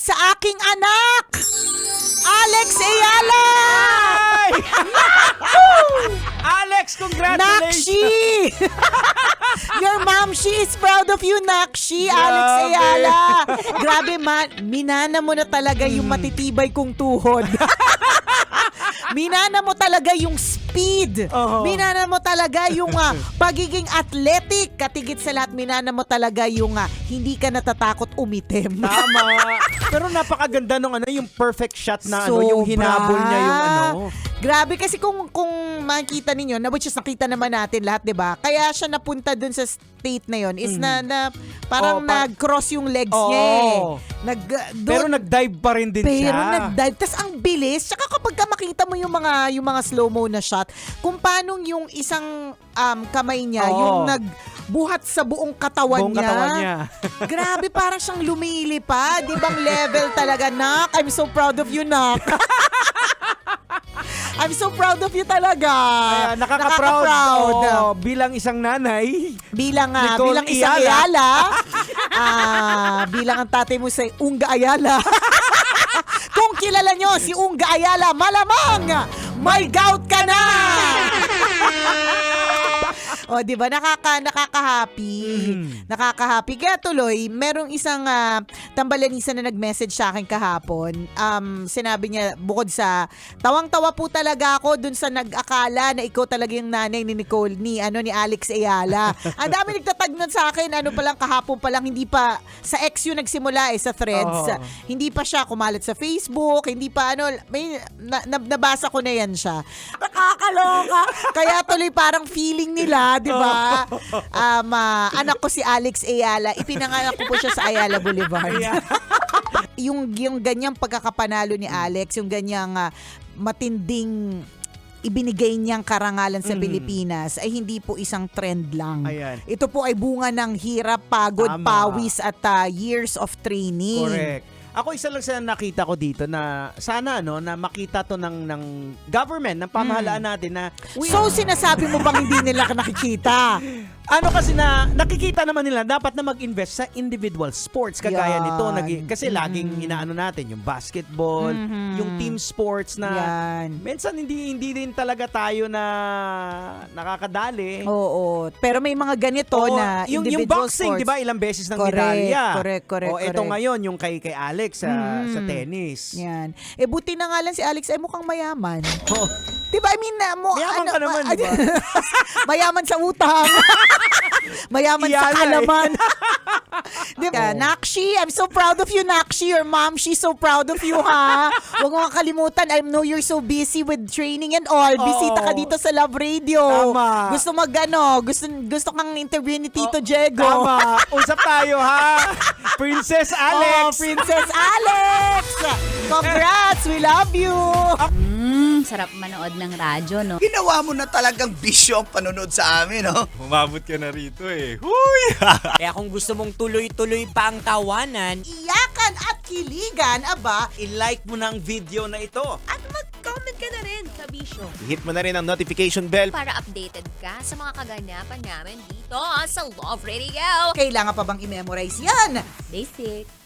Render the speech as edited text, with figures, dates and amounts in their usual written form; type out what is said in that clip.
sa aking anak, Alex Ayala! Alex, congratulations! Nakshi! Your mom, she is proud of you, Nakshi. Alex Ayala. Grabe man, minana mo na talaga yung matitibay kong tuhod. Minana mo talaga yung speed. Minana mo talaga yung pagiging athletic. Katigit sa lahat, minana mo talaga yung hindi ka natatakot umitim. Tama. Pero napakaganda nung yung perfect shot na yung hinabol niya yung Grabe kasi kung makikita ninyo, na which is nakita naman natin lahat, 'di ba? Kaya siya napunta dun sa state na yon is na parang nag-cross yung legs niya. Pero nag-dive pa rin din siya. Pero nag-dive. Tas ang bilis. Tsaka kapag makita mo yung mga slow-mo na shot, kung paano yung isang kamay niya, yung nagbuhat sa buong katawan niya. Grabe, parang siyang lumilipad. Ibang level talaga, Nak. I'm so proud of you, Nak. I'm so proud of you talaga. Nakaka-proud. Bilang isang nanay. Bilang isang Ayala. Bilang ang tatay mo sa Unga Ayala. Kung kilala nyo si Unga Ayala, malamang may gout ka na! O, di ba? Nakaka-happy. Nakaka-happy. Kaya tuloy, merong isang tambalanisa na nag-message sa akin kahapon. Sinabi niya, bukod sa tawang-tawa po talaga ako dun sa nag-akala na ikaw talaga yung nanay ni Nicole, ni Alex Ayala. Ang dami nagtatag nun sa akin, kahapon pa lang, hindi pa, sa X yun nagsimula sa threads. Hindi pa siya kumalat sa Facebook, hindi pa nabasa ko na yan siya. Nakakaloka. Kaya tuloy parang feeling nila, di ba? Anak ko si Alex Ayala. Ipinanganak ko po siya sa Ayala Boulevard. yung ganyang pagkakapanalo ni Alex, yung ganyang matinding ibinigay niyang karangalan sa Pilipinas ay hindi po isang trend lang. Ayan. Ito po ay bunga ng hirap, pagod, pawis at years of training. Correct. Ako isa lang sa nakita ko dito na sana na makita to ng government, ng pamahalaan natin na So sinasabi mo bang hindi nila nakikita? Kasi nakikita naman nila dapat na mag-invest sa individual sports kagaya nito kasi laging inaano natin yung basketball, yung team sports na minsan hindi din talaga tayo na nakakadali. Oo, pero may mga ganito na individual yung boxing, sports. 'di ba? Ilang beses nang medalya. Correct. Ito ngayon yung kay Alex sa tennis. Yan. Buti na nga lang si Alex ay mukhang mayaman. Oh. 'Di ba? I mean, mayaman ka naman, 'di ba? Mayaman sa utang. Mayaman sa kalaman. Diba? Nakshi, I'm so proud of you, Nakshi. Your mom, she's so proud of you, ha? Huwag mo kakalimutan, I know you're so busy with training and all. Bisita ka dito sa Love Radio. Tama. Gusto kang interview ni Tito Diego. Tama. Usap tayo, ha? Princess Alex. Princess Alex. Congrats, we love you. Sarap manood ng radyo, no? Ginawa mo na talagang bisyo ang panonood sa amin, no? Umabot ka na rito eh. Huy! Kaya kung gusto mong tuloy-tuloy pa ang tawanan, Iyakan at kiligan, aba, I-like mo na ang video na ito. At mag-comment ka na rin, kabisyo. Hit mo na rin ang notification bell. Para updated ka sa mga kaganapan namin dito sa Love Radio. kailangan pa bang i-memorize yan? Basic.